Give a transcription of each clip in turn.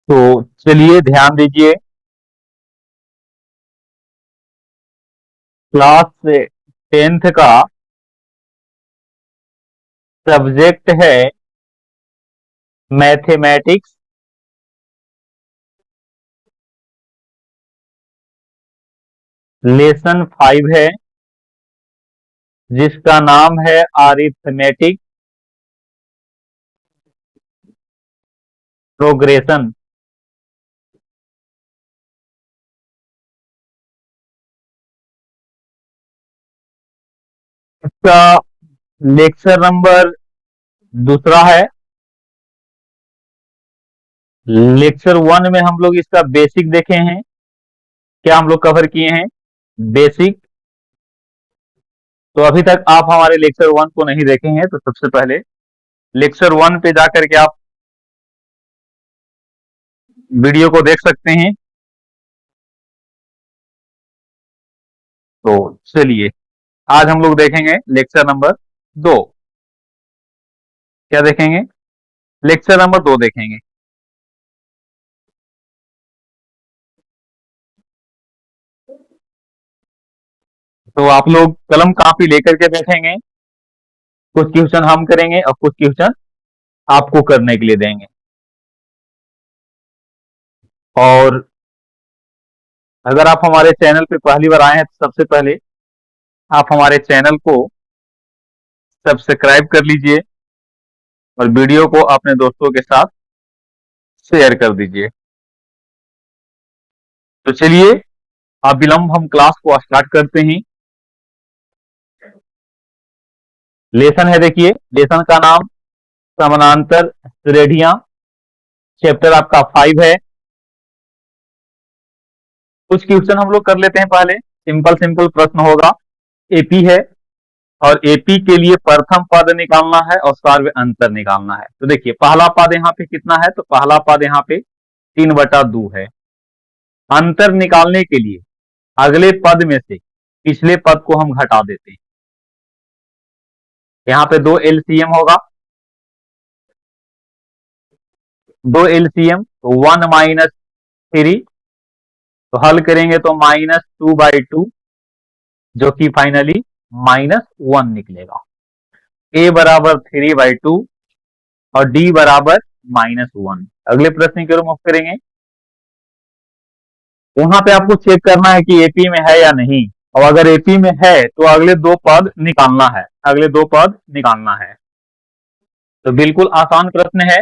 तो चलिए ध्यान दीजिए, क्लास 10th का सब्जेक्ट है मैथमेटिक्स। लेसन 5 है जिसका नाम है अरिथमेटिक प्रोग्रेशन। इसका लेक्चर नंबर दूसरा है। लेक्चर 1 में हम लोग इसका बेसिक देखे हैं। क्या हम लोग कवर किए हैं? बेसिक। तो अभी तक आप हमारे लेक्चर 1 को नहीं देखे हैं तो सबसे पहले लेक्चर 1 पे जाकर के आप वीडियो को देख सकते हैं। तो चलिए आज हम लोग देखेंगे लेक्चर नंबर 2। क्या देखेंगे? लेक्चर नंबर 2 देखेंगे। तो आप लोग कलम कापी लेकर के बैठेंगे। कुछ क्वेश्चन हम करेंगे और कुछ क्वेश्चन आपको करने के लिए देंगे। और अगर आप हमारे चैनल पे पहली बार आए हैं तो सबसे पहले आप हमारे चैनल को सब्सक्राइब कर लीजिए और वीडियो को अपने दोस्तों के साथ शेयर कर दीजिए। तो चलिए अविलंब हम क्लास को स्टार्ट करते हैं। लेसन है, देखिए लेसन का नाम समानांतर श्रेणियां। चैप्टर आपका 5 है। कुछ क्वेश्चन हम लोग कर लेते हैं पहले। सिंपल सिंपल प्रश्न होगा। एपी है और एपी के लिए प्रथम पद निकालना है और सार्व अंतर निकालना है। तो देखिए पहला पद यहाँ पे कितना है, तो पहला पद यहाँ पे 3/2 है। अंतर निकालने के लिए अगले पद में से पिछले पद को हम घटा देते हैं। यहाँ पे 2 एलसीएम होगा, 2 एलसीएम, 1 - 3। तो हल करेंगे तो -2/2 जो कि फाइनली -1 निकलेगा। a बराबर 3/2 और d बराबर -1। अगले प्रश्न की ओर मुख करेंगे। वहां पे आपको चेक करना है कि एपी में है या नहीं, और अगर एपी में है तो अगले 2 पद निकालना है, अगले 2 पद निकालना है। तो बिल्कुल आसान प्रश्न है,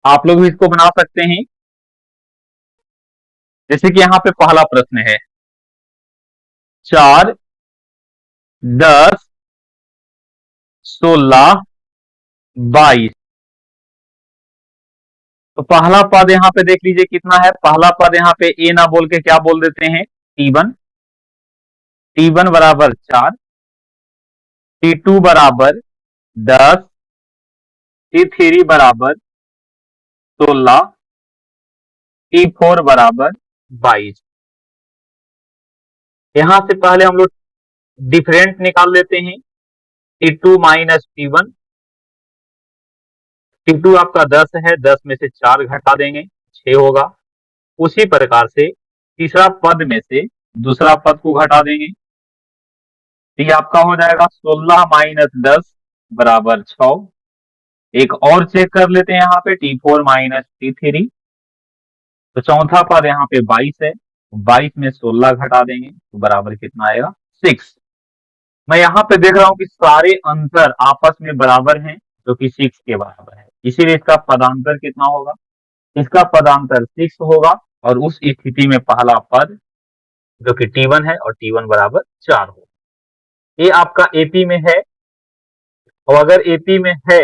आप लोग भी इसको बना सकते हैं। जैसे कि यहाँ पे पहला प्रश्न है 4, 10, 16, 22। तो पहला पद यहाँ पे देख लीजिए कितना है। पहला पद यहाँ पे ए ना बोल के क्या बोल देते हैं, T1। T1 बराबर 4, T2 बराबर 10, T3 बराबर 16, T4 बराबर 22। यहां से पहले हम लोग डिफरेंट निकाल लेते हैं। T2 minus T1। T2 आपका 10 है, 10 में से 4 घटा देंगे 6 होगा। उसी प्रकार से तीसरा पद में से दूसरा पद को घटा देंगे। ये आपका हो जाएगा 16 माइनस 10 बराबर 6। एक और चेक कर लेते हैं यहाँ पे T4 माइनस T3। तो चौथा पद यहाँ पे 22 है, 22 में 16 घटा देंगे तो बराबर कितना आएगा, 6। मैं यहाँ पे देख रहा हूँ कि सारे अंतर आपस में बराबर हैं जो कि 6 के बराबर है, इसीलिए इसका पदांतर कितना होगा, इसका पदांतर 6 होगा। और उस स्थिति में पहला पद जो कि T1 है और T1 बराबर 4 होगा। ये आपका एपी में है, और अगर एपी में है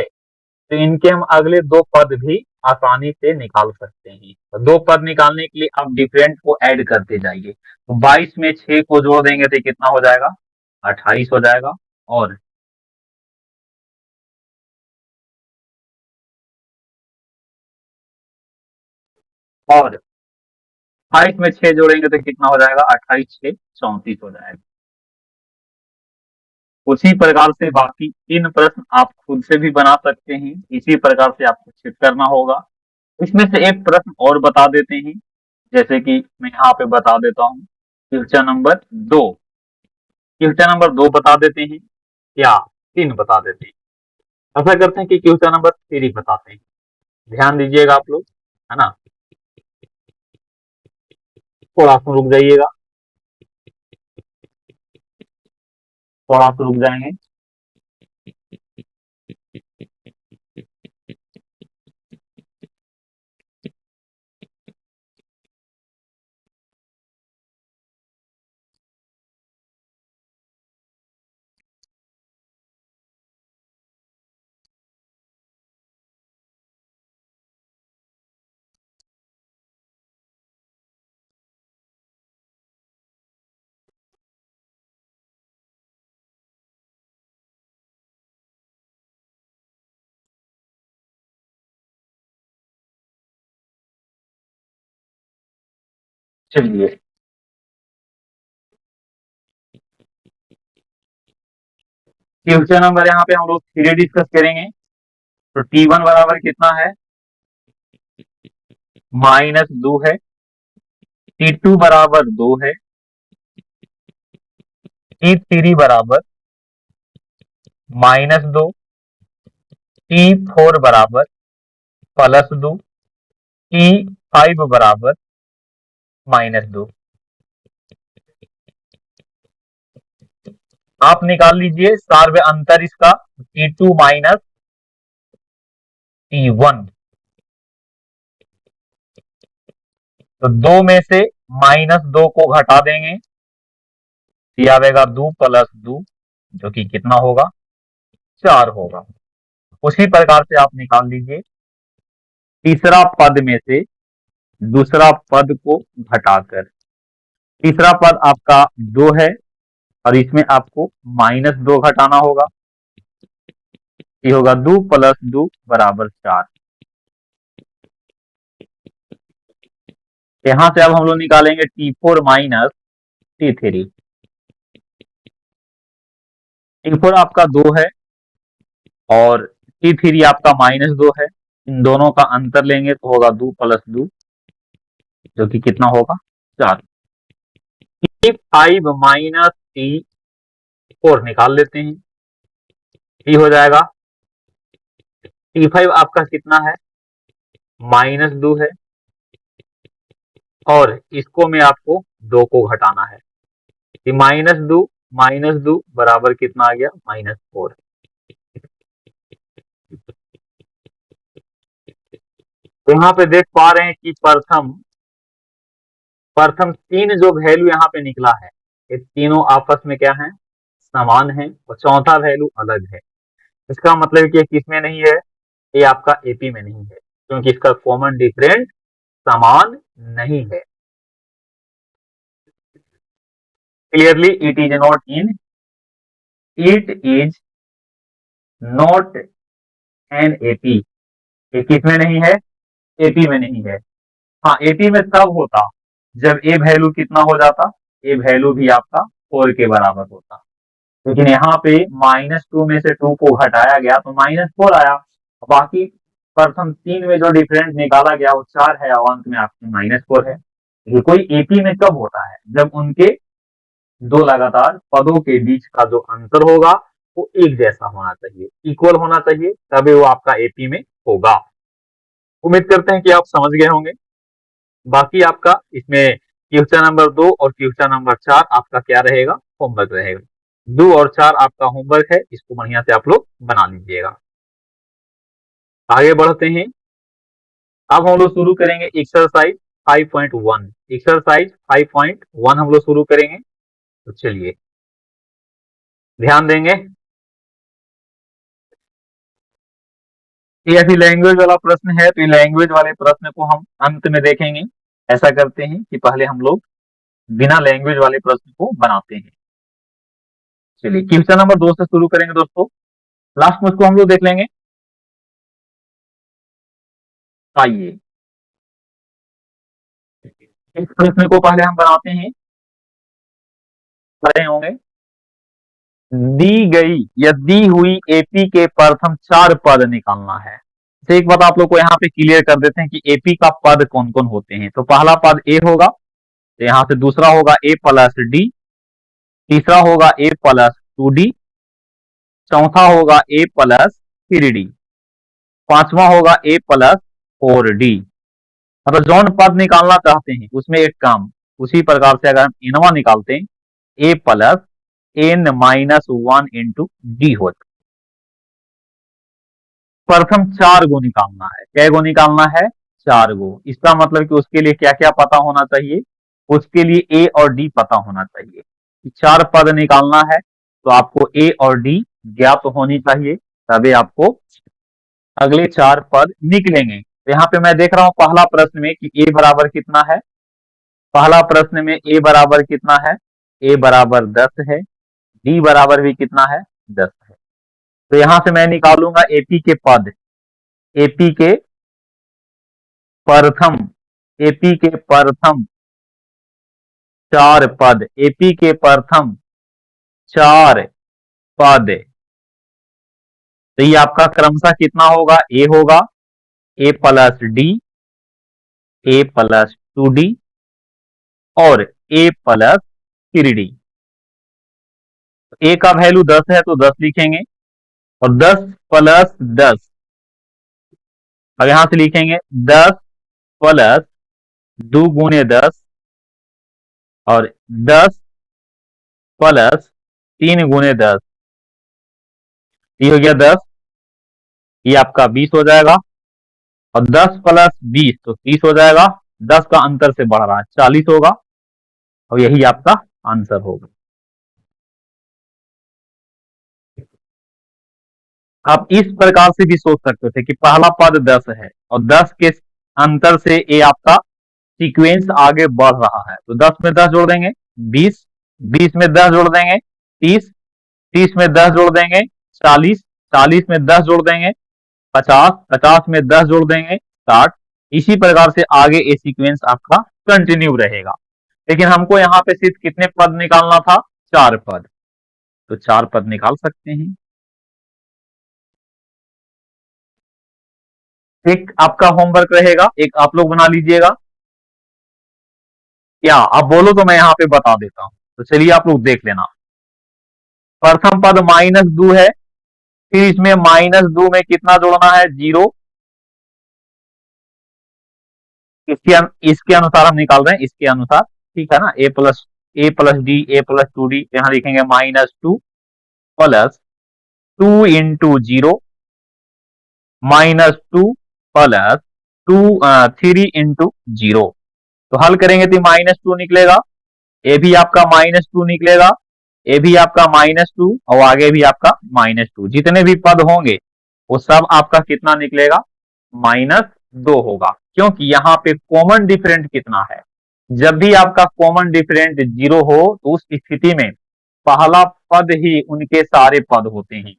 तो इनके हम अगले 2 पद भी आसानी से निकाल सकते हैं। तो 2 पद निकालने के लिए आप डिफरेंट को ऐड करते जाइए। तो 22 में 6 को जोड़ देंगे तो कितना हो जाएगा, 28 हो जाएगा। और और 28 में 6 जोड़ेंगे तो कितना हो जाएगा, 28 6 34 हो जाएगा। उसी प्रकार से बाकी 3 प्रश्न आप खुद से भी बना सकते हैं। इसी प्रकार से आपको चेक करना होगा। इसमें से एक प्रश्न और बता देते हैं, जैसे कि मैं यहाँ पे बता देता हूँ, क्वेश्चन नंबर 2, क्वेश्चन नंबर 2 बता देते हैं या 3 बता देते हैं। ऐसा करते हैं कि क्वेश्चन नंबर 3 बताते हैं। ध्यान दीजिएगा आप लोग, है ना, थोड़ा सा रुक जाइएगा, थोड़ा सा रुक जाएंगे। चलिए, क्वेश्चन नंबर यहाँ पे हम लोग 3 डिस्कस करेंगे। तो T1 बराबर कितना है, -2 है। T2 बराबर 2 है। T3 बराबर -2। T4 बराबर +2। T5 बराबर -2। आप निकाल लीजिए सार्व अंतर इसका, T2 माइनस T1। तो 2 में से -2 को घटा देंगे, आवेगा 2 + 2, जो कि कितना होगा, 4 होगा। उसी प्रकार से आप निकाल लीजिए तीसरा पद में से दूसरा पद को घटाकर। तीसरा पद आपका 2 है और इसमें आपको -2 घटाना होगा, ये होगा 2 + 2 बराबर 4। यहां से अब हम लोग निकालेंगे T4 माइनस T3। T4 आपका 2 है और T3 आपका -2 है। इन दोनों का अंतर लेंगे तो होगा 2 + 2, जो कि कितना होगा, 4। T5 माइनस T4 निकाल लेते हैं, T हो जाएगा, T5 आपका कितना है, -2 है और इसको में आपको 2 को घटाना है। -2 बराबर कितना आ गया, -4। तो यहाँ पे देख पा रहे हैं कि प्रथम प्रथम 3 जो वैल्यू यहाँ पे निकला है, ये तीनों आपस में क्या है, समान है, और चौथा वैल्यू अलग है। इसका मतलब कि ये किसमें नहीं है, ये आपका एपी में नहीं है, क्योंकि इसका कॉमन डिफरेंस समान नहीं है। Clearly it is not in, it is not an AP. ये किसमें नहीं है, एपी में नहीं है। हाँ, एपी में तब होता जब ए वैल्यू कितना हो जाता, ए वैल्यू भी आपका 4 के बराबर होता। लेकिन यहाँ पे -2 में से 2 को घटाया गया तो -4 आया। बाकी प्रथम 3 में जो डिफरेंस निकाला गया वो 4 है और अंत में आपके -4 है। ये कोई एपी में कब होता है, जब उनके दो लगातार पदों के बीच का जो अंतर होगा वो एक जैसा होना चाहिए, इक्वल होना चाहिए, तभी वो आपका एपी में होगा। उम्मीद करते हैं कि आप समझ गए होंगे। बाकी आपका इसमें क्वेश्चन नंबर 2 और क्वेश्चन नंबर 4 आपका क्या रहेगा, होमवर्क रहेगा। 2 और 4 आपका होमवर्क है, इसको बढ़िया से आप लोग बना लीजिएगा। आगे बढ़ते हैं, अब हम लोग शुरू करेंगे एक्सरसाइज 5.1। एक्सरसाइज 5.1 हम लोग शुरू करेंगे। तो चलिए ध्यान देंगे, ये अभी लैंग्वेज वाला प्रश्न है, तो ये लैंग्वेज वाले प्रश्न को हम अंत में देखेंगे। ऐसा करते हैं कि पहले हम लोग बिना लैंग्वेज वाले प्रश्न को बनाते हैं। चलिए क्वेश्चन नंबर 2 से शुरू करेंगे दोस्तों, लास्ट में उसको हम लोग देख लेंगे। आइए इस प्रश्न को पहले हम बनाते हैं, पढ़े होंगे। दी गई या दी हुई एपी के प्रथम 4 पद निकालना है। तो एक बात आप लोग को यहाँ पे क्लियर कर देते हैं कि एपी का पद कौन कौन होते हैं। तो पहला पद ए होगा, तो यहाँ से दूसरा होगा ए प्लस डी, तीसरा होगा ए प्लस 2d, चौथा होगा ए प्लस 3d, पांचवा होगा ए प्लस 4d। मतलब जौन पद निकालना चाहते हैं उसमें एक काम, उसी प्रकार से अगर हम इनवा निकालते हैं, a plus N minus 1 into d होता है। प्रथम 4 गो निकालना है। कै गो निकालना है? 4 गो। इसका मतलब कि उसके लिए क्या क्या पता होना चाहिए? उसके लिए ए और डी पता होना चाहिए। 4 पद निकालना है तो आपको ए और डी ज्ञात होनी चाहिए, तभी आपको अगले 4 पद निकलेंगे। तो यहाँ पे मैं देख रहा हूं पहला प्रश्न में कि ए बराबर कितना है। पहला प्रश्न में ए बराबर कितना है? ए बराबर 10 है। डी बराबर भी कितना है? 10 है। तो यहां से मैं निकालूंगा एपी के पद। एपी के प्रथम, एपी के प्रथम 4 पद, एपी के प्रथम 4 पद। तो ये आपका क्रमशः कितना होगा? ए होगा, ए प्लस डी, ए प्लस 2d और ए प्लस 3d। ए का वैल्यू 10 है तो 10 लिखेंगे, और 10 प्लस 10, अब यहां से लिखेंगे 10 प्लस 2 गुने 10 और 10 प्लस 3 गुने 10, ये हो गया 10, ये आपका 20 हो जाएगा, और 10 प्लस 20 तो 30 हो जाएगा। 10 का अंतर से बढ़ रहा है, 40 होगा, और यही आपका आंसर होगा। आप इस प्रकार से भी सोच सकते थे कि पहला पद 10 है और 10 के अंतर से ये आपका सीक्वेंस आगे बढ़ रहा है, तो 10 में 10 जोड़ देंगे 20, 20 में 10 जोड़ देंगे 30, 30 में 10 जोड़ देंगे 40, 40 में 10 जोड़ देंगे 50, 50 में 10 जोड़ देंगे 60। इसी प्रकार से आगे ये सीक्वेंस आपका कंटिन्यू रहेगा। लेकिन हमको यहाँ पे सिर्फ कितने पद निकालना था? 4 पद, तो 4 पद निकाल सकते हैं। एक आपका होमवर्क रहेगा, एक आप लोग बना लीजिएगा। क्या आप बोलो तो मैं यहाँ पे बता देता हूं, तो चलिए आप लोग देख लेना। प्रथम पद -2 है, फिर इसमें -2 में कितना जोड़ना है? 0। इसके अनुसार हम निकाल रहे हैं, इसके अनुसार, ठीक है ना। ए प्लस डी, ए प्लस 2d, यहां लिखेंगे -2 प्लस 2 इंटू 0 -2 प्लस 3 इंटू 0। तो हल करेंगे तो -2 निकलेगा, ए भी आपका -2 निकलेगा, ए भी आपका -2 और आगे भी आपका -2। जितने भी पद होंगे वो सब आपका कितना निकलेगा? -2 होगा, क्योंकि यहाँ पे कॉमन डिफरेंट कितना है? जब भी आपका कॉमन डिफरेंट 0 हो तो उस स्थिति में पहला पद ही उनके सारे पद होते हैं।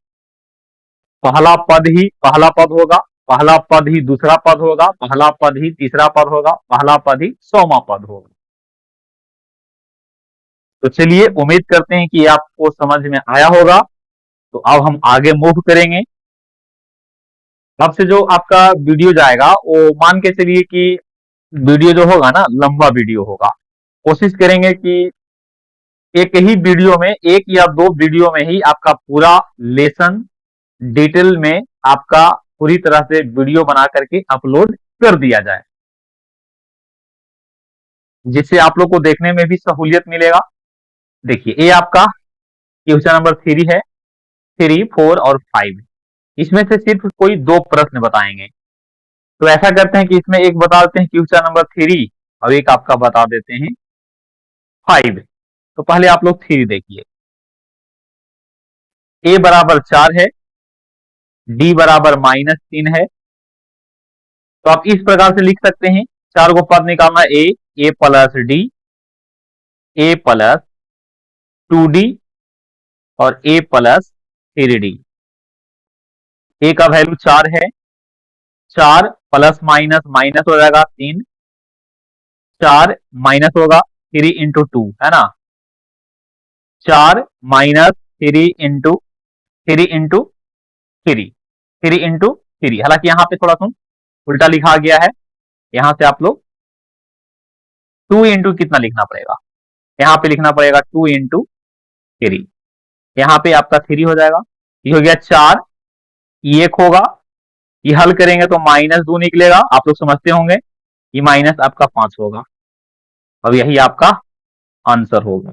पहला पद ही पहला पद होगा, पहला पद ही दूसरा पद होगा, पहला पद ही तीसरा पद होगा, पहला पद ही 100वां पद होगा। तो चलिए उम्मीद करते हैं कि आपको समझ में आया होगा। तो अब हम आगे मूव करेंगे। अब से जो आपका वीडियो जाएगा वो मान के चलिए कि वीडियो जो होगा ना, लंबा वीडियो होगा। कोशिश करेंगे कि एक ही वीडियो में, एक या दो वीडियो में ही आपका पूरा लेसन डिटेल में आपका पूरी तरह से वीडियो बना करके अपलोड कर दिया जाए, जिससे आप लोग को देखने में भी सहूलियत मिलेगा। देखिए ये आपका क्वेश्चन नंबर 3 है, 3, 4 और 5। इसमें से सिर्फ कोई 2 प्रश्न बताएंगे। तो ऐसा करते हैं कि इसमें एक बता देते हैं क्वेश्चन नंबर 3 और एक आपका बता देते हैं 5। तो पहले आप लोग 3 देखिए। ए बराबर 4 है, डी बराबर -3 है। तो आप इस प्रकार से लिख सकते हैं, 4 को पद निकालना, ए प्लस डी, ए प्लस 2d और ए प्लस 3d। ए का वैल्यू 4 है, 4 प्लस माइनस माइनस हो जाएगा 3, 4 माइनस होगा 3 इंटू 2, है ना। 4 माइनस 3 इंटू 3 इंटू 3, 3 इंटू 3। हालांकि यहाँ पे थोड़ा सा उल्टा लिखा गया है, यहाँ से आप लोग 2 इंटू कितना लिखना पड़ेगा, यहाँ पे लिखना पड़ेगा 2 इंटू 3। यहाँ पे आपका 3 हो जाएगा, ये हो गया 4, ये 1 होगा, ये हल करेंगे तो -2 निकलेगा, आप लोग समझते होंगे, ये माइनस आपका 5 होगा, अब यही आपका आंसर होगा।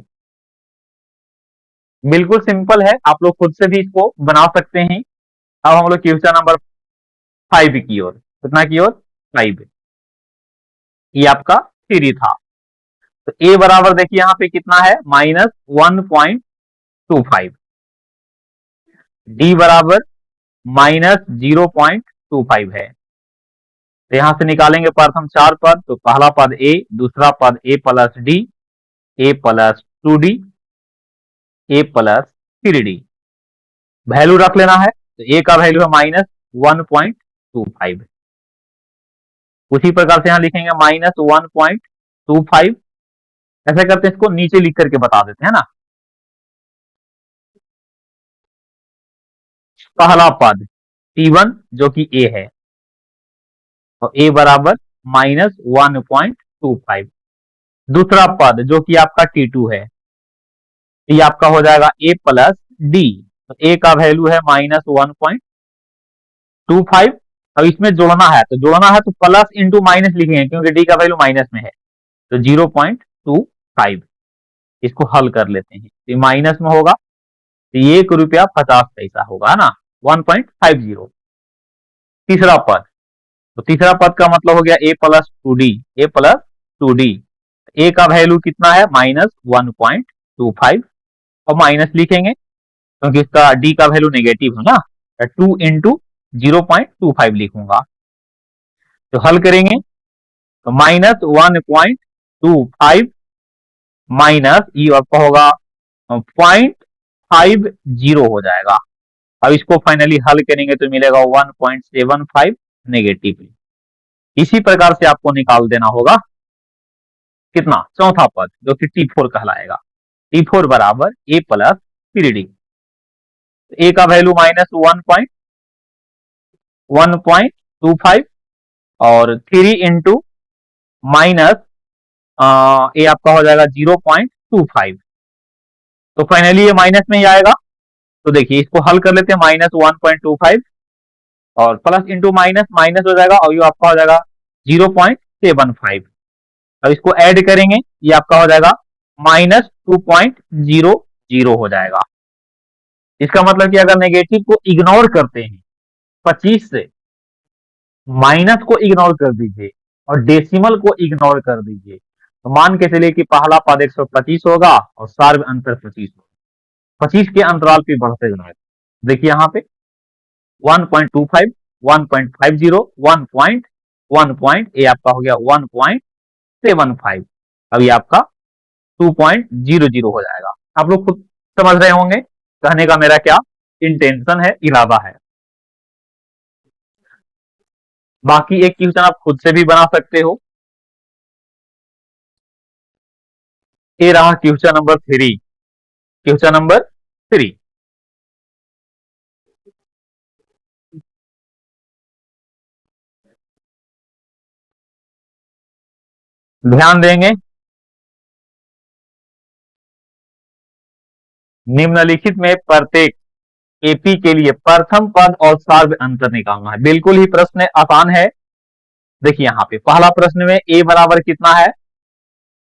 बिल्कुल सिंपल है, आप लोग खुद से भी इसको बना सकते हैं। अब हम लोग क्वेश्चन नंबर 5 की ओर, कितना की ओर, 5, ये आपका 3 था। तो ए बराबर देखिए यहाँ पे कितना है, -1.25, डी बराबर -0.25 है। तो यहां से निकालेंगे प्रथम 4 पद, तो पहला पद ए, दूसरा पद ए प्लस डी, ए प्लस 2d, ए प्लस 3d, वैल्यू रख लेना है। तो ए का वैल्यू है -1.25। उसी प्रकार से यहां लिखेंगे -1.25, ऐसा करते हैं, इसको नीचे लिख करके बता देते हैं ना। पहला पद T1 जो कि ए है, और ए बराबर -1.25। दूसरा पद जो कि आपका T2 है, ये आपका हो जाएगा ए प्लस डी, तो ए का वैल्यू है -1.25। अब इसमें जोड़ना है, तो जोड़ना है तो प्लस इंटू माइनस लिखेंगे, क्योंकि डी का वैल्यू माइनस में है, तो 0.25। इसको हल कर लेते हैं, तो माइनस में होगा तो ₹1.50 होगा ना, 1.50। तीसरा पद, तो तीसरा पद का मतलब हो गया ए प्लस टू डी, ए प्लस 2d, ए का वैल्यू कितना है -1.25, और माइनस लिखेंगे क्योंकि इसका डी का वैल्यू नेगेटिव है ना, 2 इंटू 0.25 लिखूंगा। तो हल करेंगे तो -1.25 माइनस ये आपका होगा 0.50 हो जाएगा। अब इसको फाइनली हल करेंगे तो मिलेगा 1.75 नेगेटिव। इसी प्रकार से आपको निकाल देना होगा कितना, चौथा पद जो कि T4 कहलाएगा, T4 बराबर ए प्लस 3d। ए का वैल्यू -1.25 और 3 इंटू माइनस ए आपका हो जाएगा 0.25। तो फाइनली ये माइनस में ही आएगा। तो देखिए इसको हल कर लेते हैं, -1.25 और प्लस इंटू माइनस माइनस हो जाएगा, और ये आपका हो जाएगा 0.75। अब इसको ऐड करेंगे, ये आपका हो जाएगा -2.00 हो जाएगा। इसका मतलब कि अगर नेगेटिव को इग्नोर करते हैं 25 से, माइनस को इग्नोर कर दीजिए और डेसिमल को इग्नोर कर दीजिए, तो मान के चलिए कि पहला पद 125 होगा और सार्व अंतर 25 होगा, 25 के अंतराल पे बढ़ते जाएगा। देखिए यहाँ पे 1.25, 1.50, 1.1 ये आपका हो गया 1.75। अब ये आपका 2.00 हो जाएगा। आप लोग खुद समझ रहे होंगे कहने का मेरा क्या इंटेंशन है, इरादा है। बाकी एक क्वेश्चन आप खुद से भी बना सकते हो। ये रहा क्वेश्चन नंबर 3, क्वेश्चन नंबर 3। ध्यान देंगे, निम्नलिखित में प्रत्येक एपी के लिए प्रथम पद और सार्व अंतर निकालना है। बिल्कुल ही प्रश्न आसान है। देखिए यहाँ पे पहला प्रश्न में ए बराबर कितना है,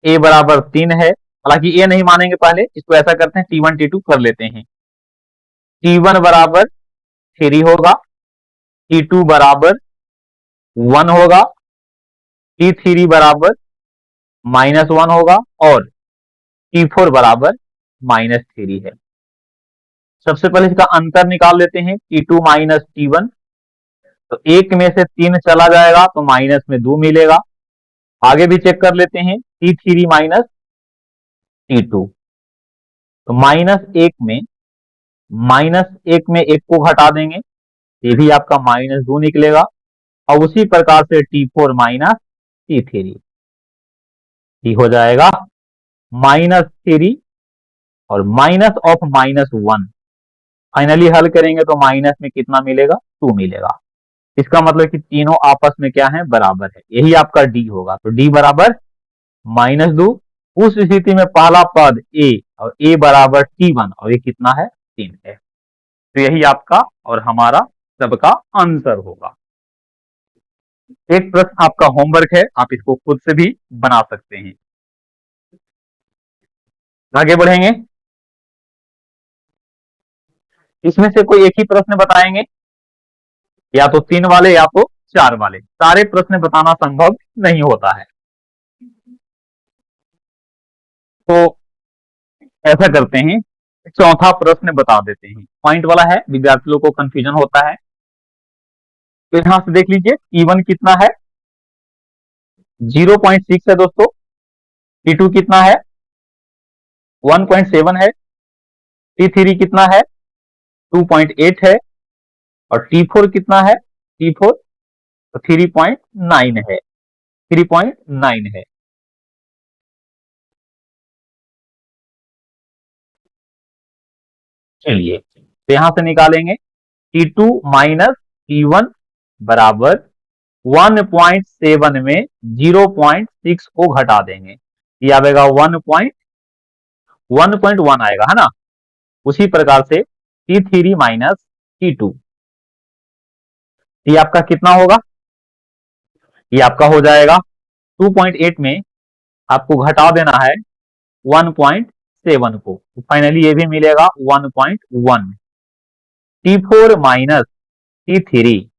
ए बराबर 3 है। हालांकि ए नहीं मानेंगे, पहले इसको ऐसा करते हैं T1 T2 कर लेते हैं। T1 बराबर 3 होगा, T2 बराबर 1 होगा, T3 बराबर -1 होगा, और T4 बराबर -3 है। सबसे पहले इसका अंतर निकाल लेते हैं, T2 माइनस T1, तो एक में से 3 चला जाएगा तो माइनस में 2 मिलेगा। आगे भी चेक कर लेते हैं, T3 माइनस T2, तो -1 को घटा देंगे, ये भी आपका -2 निकलेगा। और उसी प्रकार से T4 माइनस T3, ये हो जाएगा -3 और माइनस ऑफ -1। फाइनली हल करेंगे तो माइनस में कितना मिलेगा, 2 मिलेगा। इसका मतलब कि तीनों आपस में क्या है, बराबर है, यही आपका डी होगा। तो डी बराबर -2। उस स्थिति में पहला पद ए और ए बराबर T1 और ये कितना है, 3 है। तो यही आपका और हमारा सबका आंसर होगा। एक प्रश्न आपका होमवर्क है, आप इसको खुद से भी बना सकते हैं। आगे बढ़ेंगे, इसमें से कोई एक ही प्रश्न बताएंगे, या तो 3 वाले या तो 4 वाले, सारे प्रश्न बताना संभव नहीं होता है। तो ऐसा करते हैं, चौथा प्रश्न बता देते हैं, पॉइंट वाला है, विद्यार्थी लोग को कंफ्यूजन होता है। तो यहां से देख लीजिए T1 कितना है, 0.6 है दोस्तों। T2 कितना है, 1.7 है। T3 कितना है, 2.8 है। और T4 कितना है, T4 तो 3.9 है, 3.9 है। चलिए तो यहां से निकालेंगे, T2 माइनस T1 बराबर 1.7 में 0.6 को घटा देंगे, ये आएगा 1.1 आएगा, है ना। उसी प्रकार से T3 माइनस T2, ये आपका कितना होगा, ये आपका हो जाएगा 2.8 में आपको घटा देना है 1.7 को, तो फाइनली ये भी मिलेगा 1.1। T4 माइनस T3,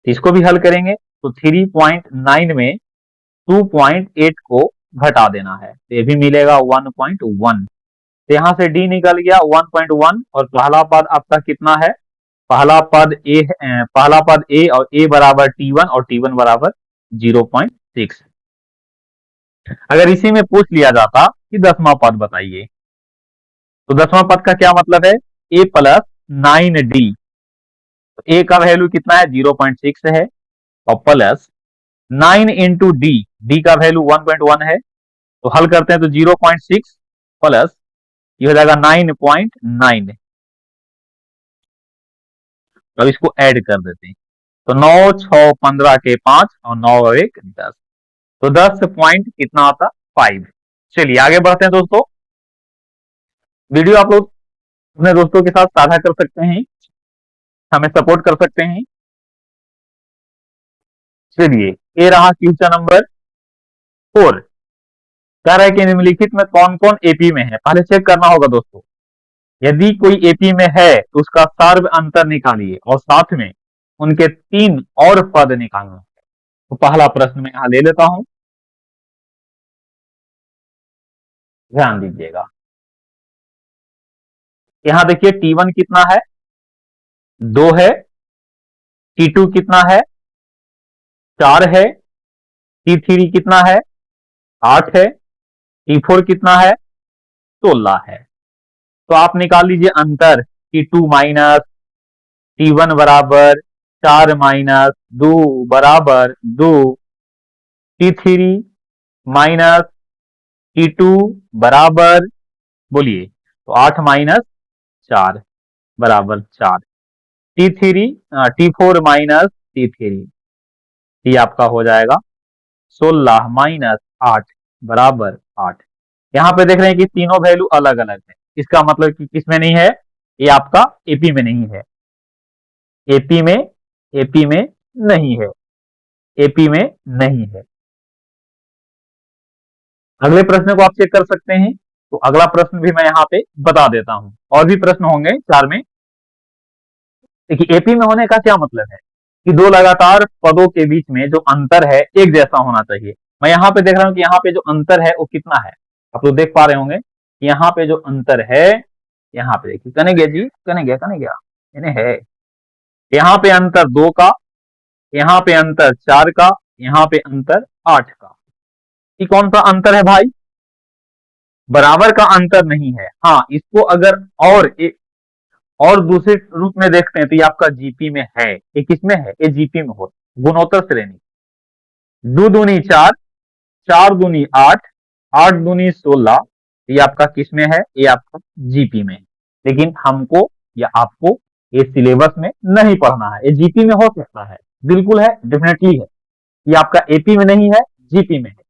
इसको भी हल करेंगे तो 3.9 में 2.8 को घटा देना है, तो ये भी मिलेगा 1.1। तो यहां से डी निकल गया 1.1 और पहला पद आपका कितना है, पहला पद ए और ए बराबर T1 और T1 बराबर 0.6। अगर इसी में पूछ लिया जाता कि 10वां पद बताइए, तो 10वां पद का क्या मतलब है, a प्लस 9d। तो a का वैल्यू कितना है, 0.6 है, और प्लस 9 इंटू डी, डी का वैल्यू 1.1 है। तो हल करते हैं तो 0.6 प्लस ये हो जाएगा 9.9। अब इसको ऐड कर देते हैं, तो 9 6 15 के 5 और 9 और 1 10, तो 10 पॉइंट कितना आता, 5। चलिए आगे बढ़ते हैं दोस्तों, वीडियो आप लोग अपने दोस्तों के साथ साझा कर सकते हैं, हमें सपोर्ट कर सकते हैं। चलिए ये रहा क्वेश्चन नंबर 4। कह रहा है कि निम्नलिखित में कौन कौन एपी में है, पहले चेक करना होगा दोस्तों। यदि कोई एपी में है तो उसका सर्व अंतर निकालिए और साथ में उनके 3 और पद निकालना। तो पहला प्रश्न मैं यहां ले लेता हूं, ध्यान दीजिएगा। यहां देखिए T1 कितना है, 2 है। T2 कितना है, 4 है। T3 कितना है, 8 है। T4 कितना है, 16 है। तो आप निकाल लीजिए अंतर, T2 माइनस T1 बराबर 4 माइनस 2 बराबर 2। T3 माइनस T2 बराबर, बोलिए, तो 8 माइनस 4 बराबर 4। T3 T4 माइनस T3, ये आपका हो जाएगा 16 माइनस 8 बराबर 8। यहाँ पे देख रहे हैं कि तीनों वैल्यू अलग अलग है, इसका मतलब कि किसमें नहीं है, ये आपका एपी में नहीं है, एपी में नहीं है, एपी में नहीं है। अगले प्रश्न को आप चेक कर सकते हैं, तो अगला प्रश्न भी मैं यहाँ पे बता देता हूं, और भी प्रश्न होंगे 4 में। देखिए एपी में होने का क्या मतलब है कि दो लगातार पदों के बीच में जो अंतर है एक जैसा होना चाहिए। मैं यहाँ पे देख रहा हूँ कि यहाँ पे जो अंतर है वो कितना है, आप लोग देख पा रहे होंगे कि यहाँ पे जो अंतर है, यहाँ पे देखिए, कने गया जी, कने गया, इन्हें है, यहाँ पे अंतर 2 का, यहाँ पे अंतर 4 का, यहाँ पे अंतर 8 का। ये कौन सा अंतर है भाई, बराबर का अंतर नहीं है। हाँ, इसको अगर और दूसरे रूप में देखते हैं तो ये आपका जीपी में है, ये किसमें है, ये जीपी में हो, गुणोत्तर श्रेणी। 2 दूनी 4, 4 दूनी 8, 8 दूनी 16, ये आपका किसमें है, ये आपका जीपी में। लेकिन हमको या आपको ये सिलेबस में नहीं पढ़ना है। ये जीपी में हो सकता है, बिल्कुल है, डेफिनेटली है। ये आपका एपी में नहीं है, जीपी में है।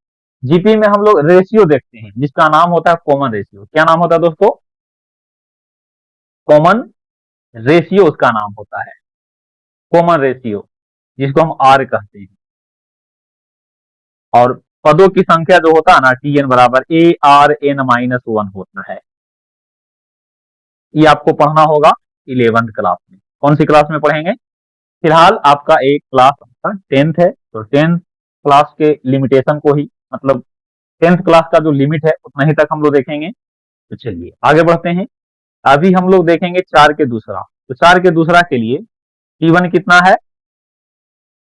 जीपी में हम लोग रेशियो देखते हैं जिसका नाम होता है कॉमन रेशियो। क्या नाम होता है दोस्तों? कॉमन रेशियो उसका नाम होता है, कॉमन रेशियो, जिसको हम आर कहते हैं। और पदों की संख्या जो होता है ना, टी एन बराबर A R N minus one होता है। ये आपको पढ़ना होगा 11th क्लास में। कौन सी क्लास में पढ़ेंगे? फिलहाल आपका एक क्लास आपका 10th है, तो 10th क्लास के लिमिटेशन को ही, मतलब 10th क्लास का जो लिमिट है उतना ही तक हम लोग देखेंगे। तो चलिए आगे बढ़ते हैं। अभी हम लोग देखेंगे 4 के दूसरा। तो 4 के दूसरा के लिए T1 कितना है?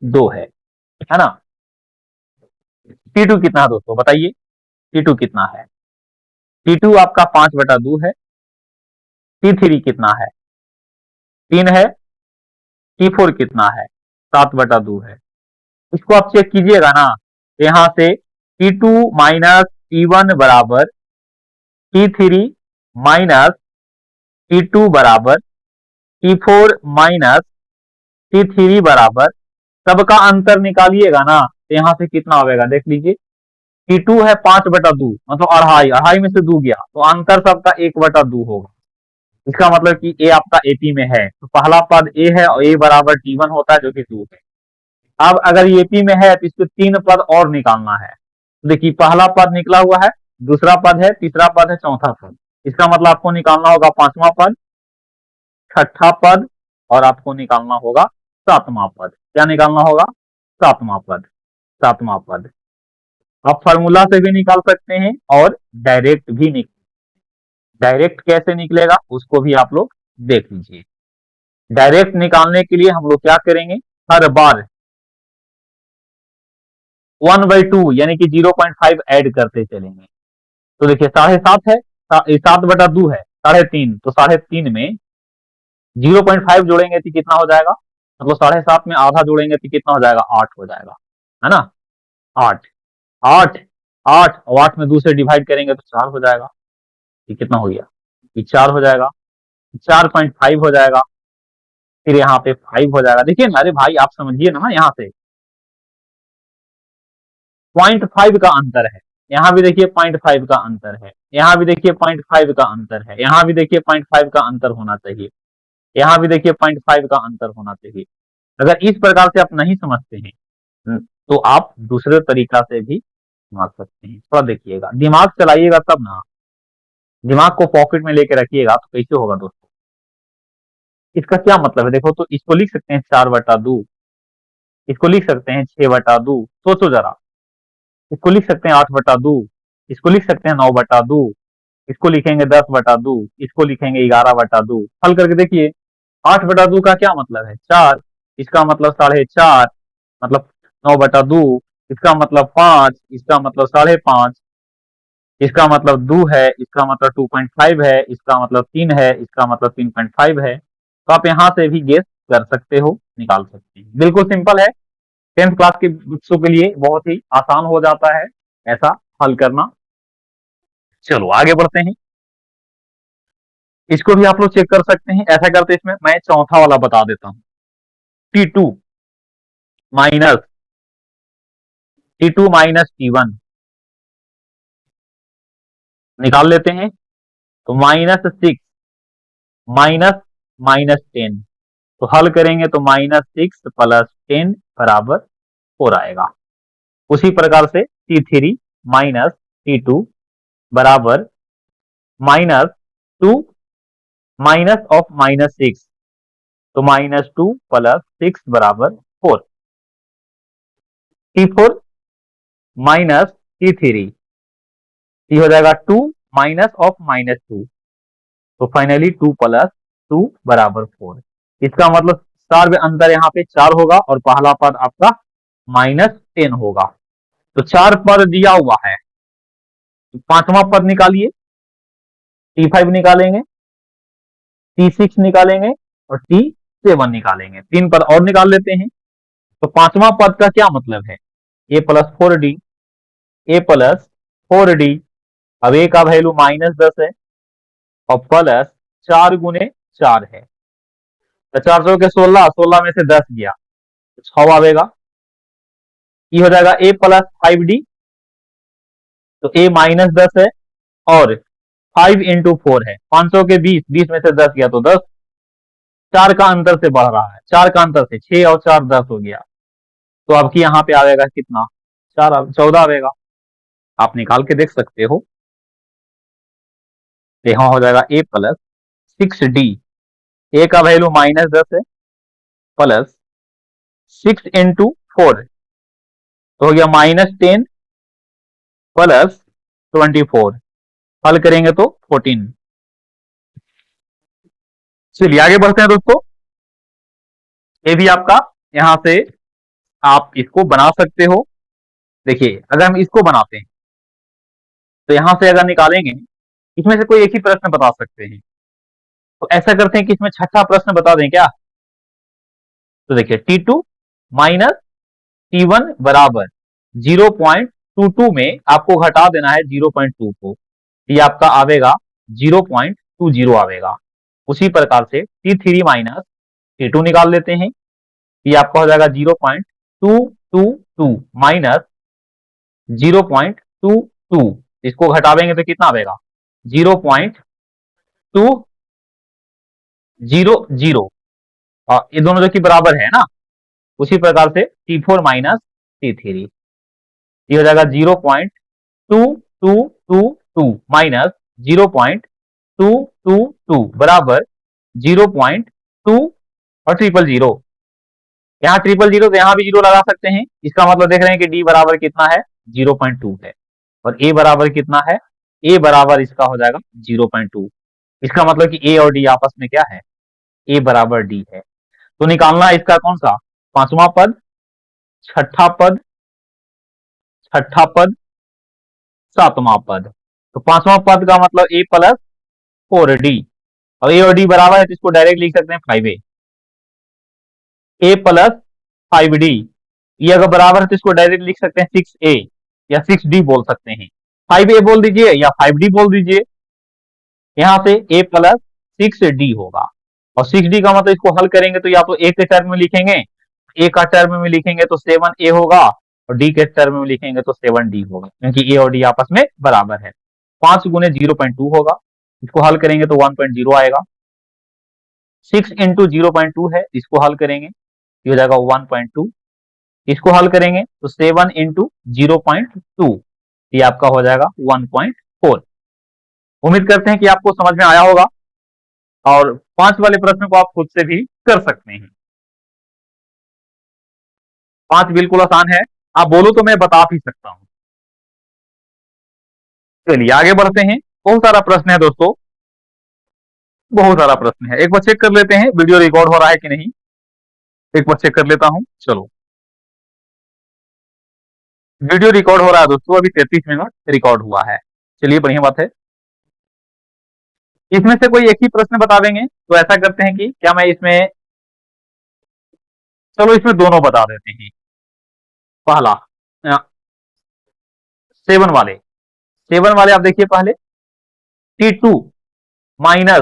2 है ना? T2 कितना है दोस्तों, बताइए? T2 कितना है? T2 आपका 5/2 है। T3 कितना है? 3 है। T4 कितना है? 7/2 है। इसको आप चेक कीजिएगा ना, यहां से T2 माइनस T1 बराबर T3 माइनस T2 बराबर T4 माइनस T3 बराबर, सबका अंतर निकालिएगा ना, तो यहां से कितना होगा देख लीजिए। T2 है 5/2, मतलब अढ़ाई, अढ़ाई में से 2 गया, तो अंतर सबका 1/2 होगा। इसका मतलब कि ए आपका एपी में है, तो पहला पद ए है और ए बराबर T1 होता है जो कि 2 है। अब अगर ये एपी में है तो इसको 3 पद और निकालना है। तो देखिए पहला पद निकला हुआ है, दूसरा पद है, तीसरा पद है, चौथा पद। इसका मतलब आपको निकालना होगा 5वां पद, छठा पद, और आपको निकालना होगा 7वां पद। क्या निकालना होगा? 7वां पद, 7वां पद। आप फॉर्मूला से भी निकाल सकते हैं और डायरेक्ट भी डायरेक्ट कैसे निकलेगा उसको भी आप लोग देख लीजिए। डायरेक्ट निकालने के लिए हम लोग क्या करेंगे, हर बार 1/2 यानी कि 0.5 ऐड करते चलेंगे। तो देखिए 7.5 है, 7/2 है, 3.5, तो 3.5 में 0.5 जोड़ेंगे तो कितना हो जाएगा? मतलब 7.5 में आधा जोड़ेंगे तो कितना हो जाएगा? 8 हो जाएगा, है ना? 8, 8, 8 और 8 में 2 से डिवाइड करेंगे तो 4 हो जाएगा। ये कितना हो गया? ये 4 हो जाएगा, 4.5 हो जाएगा, फिर यहाँ पे 5 हो जाएगा। देखिए ना, अरे भाई आप समझिए ना, यहाँ से 0.5 का अंतर है, यहाँ भी देखिए 0.5 का अंतर है, यहाँ भी देखिए 0.5 का अंतर है, यहाँ भी देखिए 0.5 का अंतर होना चाहिए, यहाँ भी देखिए 0.5 का अंतर होना चाहिए। अगर इस प्रकार से आप नहीं समझते हैं तो आप दूसरे तरीका से भी समझ सकते हैं। थोड़ा देखिएगा, दिमाग चलाइएगा तब ना, दिमाग को पॉकेट में लेके रखिएगा तो कैसे होगा दोस्तों। इसका क्या मतलब है देखो, तो इसको लिख सकते हैं 4/2, इसको लिख सकते हैं 6/2, सोचो जरा। इसको लिख सकते हैं 8/2, इसको लिख सकते हैं 9/2, इसको लिखेंगे 10/2, इसको लिखेंगे 11/2। हल करके देखिए, 8/2 का क्या मतलब है? 4, इसका मतलब 4.5, मतलब 9/2, इसका मतलब 5, इसका मतलब 5.5, इसका मतलब 2 है, इसका मतलब 2.5 है, इसका मतलब 3 है, इसका मतलब 3.5 है। तो आप यहाँ से भी गेस कर सकते हो, निकाल सकते हैं। बिल्कुल सिंपल है, 10th क्लास के बच्चों के लिए बहुत ही आसान हो जाता है ऐसा हल करना। चलो आगे बढ़ते हैं। इसको भी आप लोग चेक कर सकते हैं। ऐसा करते इसमें मैं चौथा वाला बता देता हूं। T2 माइनस T1 निकाल लेते हैं। तो -6 माइनस -10, तो हल करेंगे तो -6 + 10 बराबर 4 आएगा। उसी प्रकार से T3 माइनस T2 बराबर -2 माइनस ऑफ -6, तो -2 + 6 बराबर 4। T4 माइनस T3, ये हो जाएगा 2 माइनस ऑफ -2, तो फाइनली 2 + 2 बराबर 4। इसका मतलब सार में अंतर यहाँ पे 4 होगा और पहला पद आपका -10 होगा। तो 4 पद दिया हुआ है, तो पांचवा पद निकालिए। T5 निकालेंगे, T6 निकालेंगे और T7 निकालेंगे। 3 पद और निकाल लेते हैं। तो पांचवा पद का क्या मतलब है? A + 4D, A + 4D। अब A का वैल्यू -10 है और प्लस 4 × 4 है, तो 400 के 16, 16 में से 10 गया तो 6 आवेगा। ये हो जाएगा a प्लस 5d, तो a माइनस 10 है और 5 इंटू 4 है 500 के 20, 20 में से 10 गया तो 10, 4 का अंतर से बढ़ रहा है, 4 का अंतर से 6 और 4 10 हो गया। तो आपकी यहाँ पे आएगा कितना, 14 आएगा। आप निकाल के देख सकते हो। यहाँ हो जाएगा a प्लस 6d, a का वैल्यू माइनस 10 है प्लस 6 इंटू 4 तो हो गया -10 प्लस 24, हल करेंगे तो 14। चलिए आगे बढ़ते हैं दोस्तों। ये भी आपका यहां से आप इसको बना सकते हो। देखिए अगर हम इसको बनाते हैं तो यहां से अगर निकालेंगे, इसमें से कोई एक ही प्रश्न बता सकते हैं, तो ऐसा करते हैं कि इसमें छठा प्रश्न बता दें क्या। तो देखिए T2 माइनस T1 बराबर 0.22 में आपको घटा देना है 0.2 को, ये आपका आवेगा 0.20 आवेगा। उसी प्रकार से T3 माइनस T2 निकाल लेते हैं, ये आपका हो जाएगा 0.222 माइनस 0.22, इसको घटावेंगे तो कितना आवेगा 0.200, और ये दोनों जो कि बराबर है ना, उसी प्रकार से T4 माइनस T3, ये हो जाएगा 0.2222 माइनस 0.222 बराबर 0.2 और 000। यहाँ 000 तो यहाँ भी 0 लगा सकते हैं, इसका मतलब देख रहे हैं कि D बराबर कितना है 0.2 है, और A बराबर कितना है, A बराबर इसका हो जाएगा 0.2। इसका मतलब कि A और D आपस में क्या है, A बराबर D है। तो निकालना है इसका कौन सा, पांचवा पद, छठा पद, छठा पद, सातवां पद। तो पांचवा पद का मतलब A प्लस 4D, और A और D बराबर है तो इसको डायरेक्ट लिख सकते हैं 5A, A प्लस 5D। ये अगर बराबर है तो इसको डायरेक्ट लिख सकते हैं 6A या 6D बोल सकते हैं। 5A बोल दीजिए या 5D बोल दीजिए, यहां से A प्लस 6D होगा। और 6D का मतलब इसको हल करेंगे तो या तो A के टर्म में लिखेंगे, A का टर्म में लिखेंगे तो 7A होगा, और D के टर्म में लिखेंगे तो 7D होगा, क्योंकि A और D आपस में बराबर है। 5 गुने 0.2 होगा, इसको हल करेंगे तो 1.0 आएगा। 6 इंटू 0.2 है, इसको हल करेंगे ये हो जाएगा 1.2, इसको हल करेंगे तो 7 इंटू 0.2, ये आपका हो जाएगा 1.4। उम्मीद करते हैं कि आपको समझ में आया होगा, और 5 वाले प्रश्न को आप खुद से भी कर सकते हैं। 5 बिल्कुल आसान है, आप बोलो तो मैं बता भी सकता हूं। चलिए आगे बढ़ते हैं। बहुत सारा प्रश्न है दोस्तों, बहुत सारा प्रश्न है। एक बार चेक कर लेते हैं वीडियो रिकॉर्ड हो रहा है कि नहीं, एक बार चेक कर लेता हूं। चलो वीडियो रिकॉर्ड हो रहा है दोस्तों, अभी 33 मिनट रिकॉर्ड हुआ है। चलिए बढ़िया बात है। इसमें से कोई एक ही प्रश्न बता देंगे, तो ऐसा करते हैं कि क्या मैं इसमें, चलो इसमें दोनों बता देते हैं। पहला 7 वाले आप देखिए पहले, T2 माइनस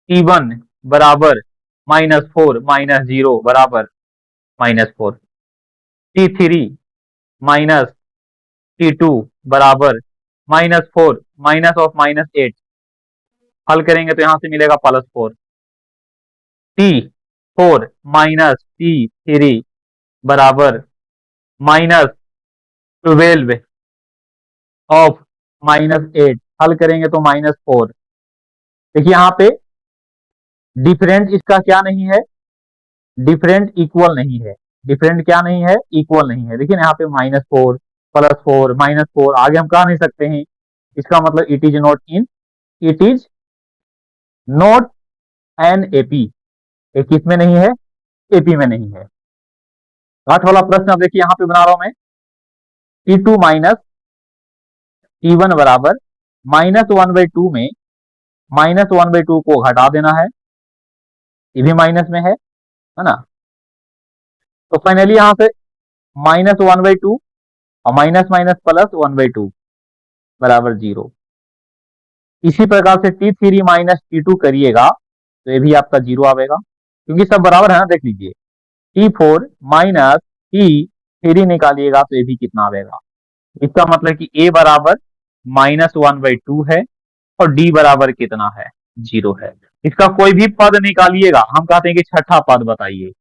T1 बराबर -4 -0 बराबर -4, T3 माइनस T2 बराबर -4 माइनस ऑफ -8, हल करेंगे तो यहां से मिलेगा +4। T4 माइनस T3 बराबर -12 ऑफ -8, हल करेंगे तो -4। देखिए यहाँ पे डिफरेंट इसका क्या नहीं है, डिफरेंट इक्वल नहीं है, डिफरेंट क्या नहीं है, इक्वल नहीं है। देखिए यहाँ पे -4 +4 -4, आगे हम कह नहीं सकते हैं, इसका मतलब it is not in, it is not an AP, ये किस में नहीं है, एपी में नहीं है। 8 वाला प्रश्न अब देखिए यहाँ पे बना रहा हूं मैं, T2 माइनस T1 बराबर -1/2 में -1/2 को घटा देना है, ये भी माइनस में है ना। तो फाइनली यहां से -1/2 और माइनस माइनस +1/2 बराबर 0। इसी प्रकार से T3 माइनस T2 करिएगा तो ये भी आपका 0 आएगा। क्योंकि सब बराबर है ना, देख लीजिए T4 माइनस T3 निकालिएगा तो ये भी कितना आएगा। इसका मतलब कि A बराबर -1/2 है और D बराबर कितना है, 0 है। इसका कोई भी पद निकालिएगा, हम कहते हैं कि छठा पद बताइए,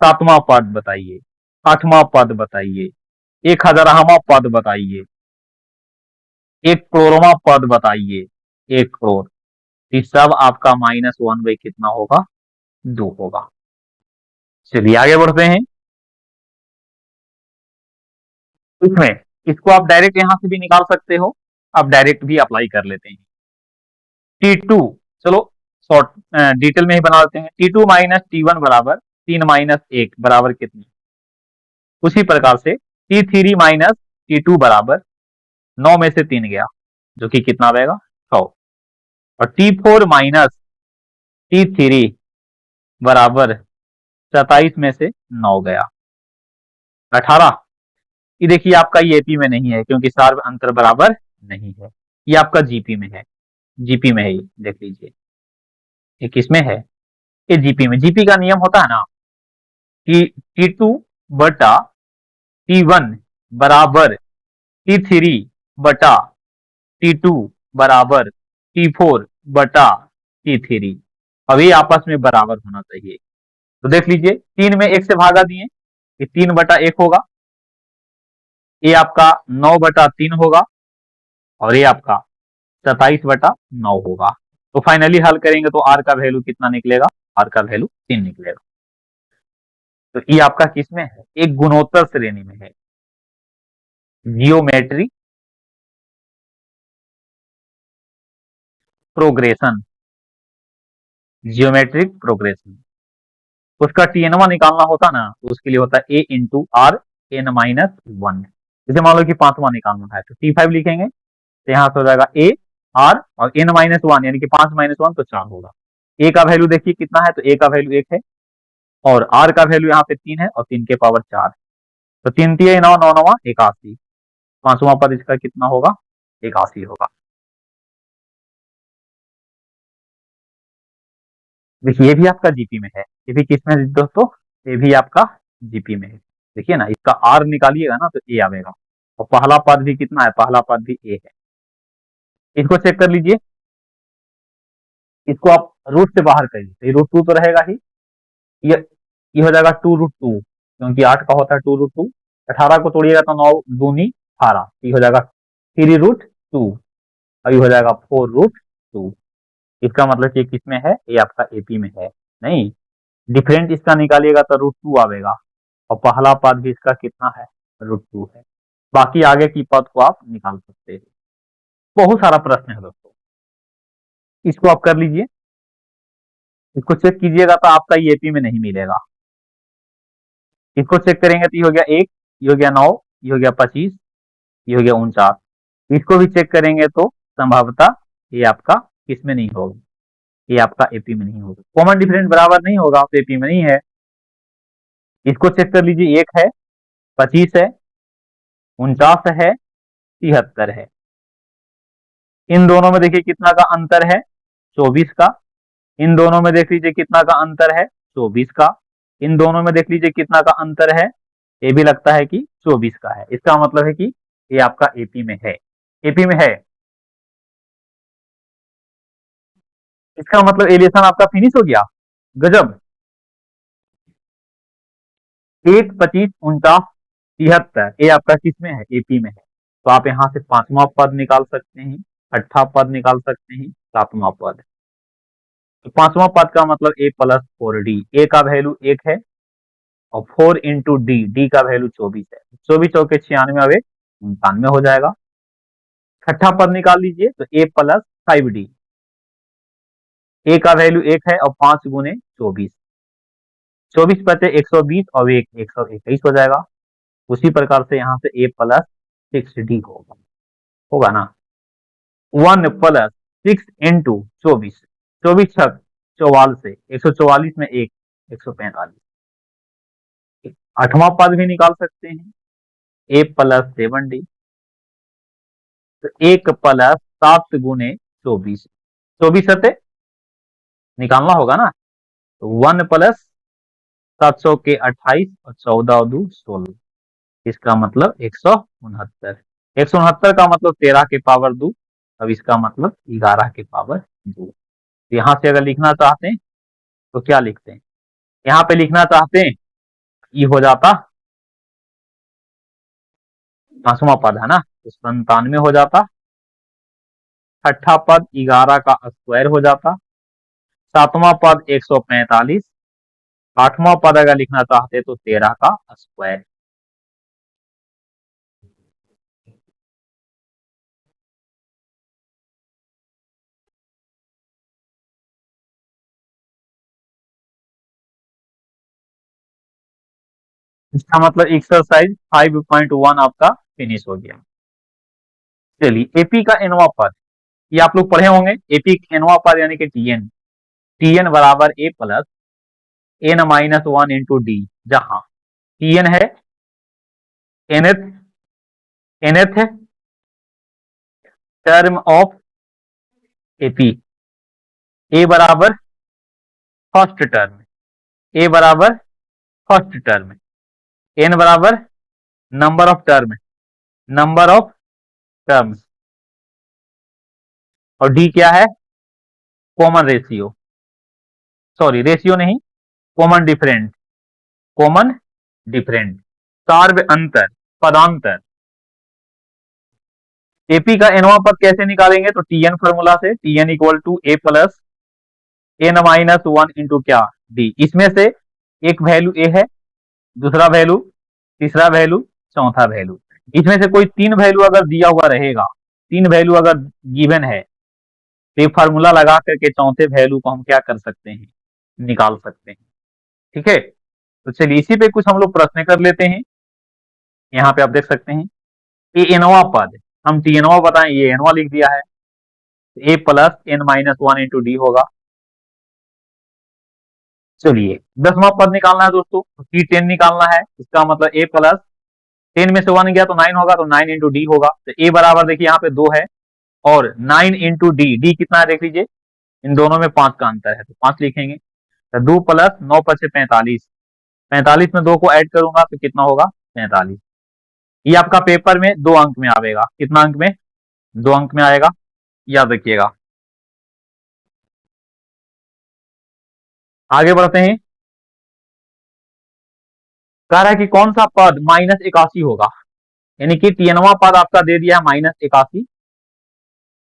सातवां पद बताइए, आठवां पद बताइए, 1000वां पद बताइए, 1 करोड़वां पद बताइए, 1 करोड़, ये सब आपका -1 बाई कितना होगा, 2 होगा। चलिए आगे बढ़ते हैं। इसमें इसको आप डायरेक्ट यहां से भी निकाल सकते हो, आप डायरेक्ट भी अप्लाई कर लेते हैं। T2, चलो शॉर्ट डिटेल में ही बना लेते हैं। T2 माइनस T1 बराबर 3 माइनस 1 बराबर कितने। उसी प्रकार से T3 माइनस T2 बराबर 9 में से 3 गया, जो कि कितना रहेगा, 100। और T4 माइनस T3 बराबर 27 में से 9 गया, 18। ये देखिए आपका ये एपी में नहीं है क्योंकि सार्व अंतर बराबर नहीं है, ये आपका जीपी में है, जीपी में है, ये देख लीजिए ये किसमें है, ये जीपी में। जीपी का नियम होता है ना कि T2 बटा T1 बराबर T3 बटा T2 बराबर T4 बटा T3। अब ये आपस में बराबर होना चाहिए। तो देख लीजिए 3 में 1 से भागा दिए, ये 3/1 होगा, ये आपका 9/3 होगा और ये आपका 27/9 होगा। तो फाइनली हल करेंगे तो आर का वैल्यू कितना निकलेगा, आर का वैल्यू 3 निकलेगा। तो ये आपका किसमें है, एक गुणोत्तर श्रेणी में है, जियोमेट्री प्रोग्रेशन, जियोमेट्रिक प्रोग्रेशन। उसका टीएनवा निकालना होता ना, तो उसके लिए होता है ए इंटू आर n-1। जैसे मान लो कि 5वां निकालना है तो T5 लिखेंगे, तो यहाँ से हो जाएगा ए आर और n-1 यानी कि 5 - 1 तो 4 होगा। ए का वैल्यू देखिए कितना है, तो ए का वैल्यू 1 है और आर का वैल्यू यहाँ पे 3 है और 3 के पावर 4, तो 3 3 9 9 9 81, 5वां पद इसका कितना होगा, 81 होगा। देखिए ये भी आपका जीपी में है, ये भी किसमें है दोस्तों, ये भी आपका जीपी में है। देखिए ना इसका आर निकालिएगा ना तो ए आएगा और पहला पद भी कितना है, पहला पद भी ए है। इसको चेक कर लीजिए, इसको आप रूट से बाहर करिए तो ये √2 तो रहेगा ही, ये ये हो जाएगा 2√2 क्योंकि 8 का होता है 2√2। 18 को तोड़िएगा तो 9 दूनी 18, ये हो जाएगा 3√2 और ये हो जाएगा 4√2। इसका मतलब कि किसमें है, ये आपका एपी में है। नहीं, डिफरेंट इसका निकालिएगा तो √2 आएगा और पहला पद भी इसका कितना है, √2 है। बाकी आगे की पद को आप निकाल सकते हैं। बहुत सारा प्रश्न है दोस्तों, इसको आप कर लीजिए, इसको चेक कीजिएगा तो आपका ये एपी में नहीं मिलेगा। इसको चेक करेंगे तो ये हो गया 1, ये हो गया 9, ये हो गया 25, ये हो गया 49। इसको भी चेक करेंगे तो संभवतः ये आपका किसमें नहीं होगा, ये आपका एपी में नहीं होगा। कॉमन डिफरेंस बराबर नहीं होगा तो एपी में नहीं है। इसको चेक कर लीजिए, 1 है, 25 है, 49 है, 73 है। इन दोनों में देखिए कितना का अंतर है, 24 का। इन दोनों में देख लीजिए कितना का अंतर है, 24 का। इन दोनों में देख लीजिए कितना का अंतर है, ये भी लगता है कि 24 का है। इसका मतलब है कि ये आपका एपी में है, एपी में है। इसका मतलब एलिएशन आपका फिनिश हो गया, गजब। 1, 25, 49, 73 ये आपका किसमें है, एपी में है। तो आप यहाँ से 5वां पद निकाल सकते हैं, 6ठा पद निकाल सकते हैं, 7वां पद। तो 5वां पद का मतलब A+4D, ए का वैल्यू 1 है और 4 इंटू डी, डी का वैल्यू 24 है, 24 चौके 96 और 99 हो जाएगा। छठा पद निकाल लीजिए तो A+5D, ए का वैल्यू 1 है और 5 गुने 24, 24 बचे 120 और 1 121 हो जाएगा। उसी प्रकार से यहाँ से A+6D होगा, होगा ना। 1+6 इंटू 24, 24 छक 44, 144 में 1, 145। आठवां पद भी निकाल सकते हैं, A+7D, तो 1+7 गुने 24, 24 सते निकालना होगा ना, तो 1 प्लस 700 के 28 और 14 और 2 16, इसका मतलब 169। 169 का मतलब 13 के पावर 2, अब इसका मतलब 11 के पावर 2। तो यहाँ से अगर लिखना चाहते हैं तो क्या लिखते हैं, यहाँ पे लिखना चाहते हैं, ये हो जाता 5वां पद है ना, तो 97 हो जाता, छठा पद 11 का स्क्वायर हो जाता, 7वां पद 145, 8वां पद अगर लिखना चाहते तो 13 का स्क्वायर। इसका मतलब एक्सरसाइज 5.1 आपका फिनिश हो गया। चलिए एपी का एनवा पद, ये आप लोग पढ़े होंगे, एपी का एनवा पद यानी कि टीएन, टीएन बराबर a plus N minus 1 into d, जहां टीएन है nth nth term of AP, a बराबर फर्स्ट टर्म, ए बराबर फर्स्ट टर्म, एन बराबर number of term, number of terms, और डी क्या है, कॉमन रेशियो, सॉरी रेशियो नहीं, कॉमन डिफरेंट, कॉमन डिफरेंट, कार्य अंतर, पदांतर। एपी का एनवा पद कैसे निकालेंगे, तो टीएन फॉर्मूला से, TN equal to A plus N minus 1 into क्या डी, इसमें से एक वैल्यू ए है, दूसरा वैल्यू, तीसरा वैल्यू, चौथा वैल्यू, इसमें से कोई तीन वैल्यू अगर दिया हुआ रहेगा, तीन वैल्यू अगर गिवन है, तो ये फार्मूला लगा करके चौथे वैल्यू को हम क्या कर सकते हैं, निकाल सकते हैं। ठीक है, तो चलिए इसी पे कुछ हम लोग प्रश्न कर लेते हैं। यहाँ पे आप देख सकते हैं ये एनवा पद, हम टी एनवा बताएं, ये एनवा लिख दिया है, a plus N minus 1 into d होगा। चलिए 10वां पद निकालना है दोस्तों, टी 10 निकालना है, इसका मतलब ए प्लस 10 में से 1 गया तो 9 होगा, तो 9 इंटू डी होगा। तो ए बराबर देखिए यहाँ पे 2 है, और 9 इंटू डी, डी कितना है देख लीजिए, इन दोनों में 5 का अंतर है, तो 5 लिखेंगे। तो 2 प्लस 9 पचे 45, 45 में 2 को ऐड करूंगा तो कितना होगा, 45। ये आपका पेपर में 2 अंक में आएगा, कितना अंक में, 2 अंक में आएगा, याद रखिएगा। आगे बढ़ते हैं, कह रहा है कि कौन सा पद -81 होगा, यानी कि टीएनवा पद आपका दे दिया है -81,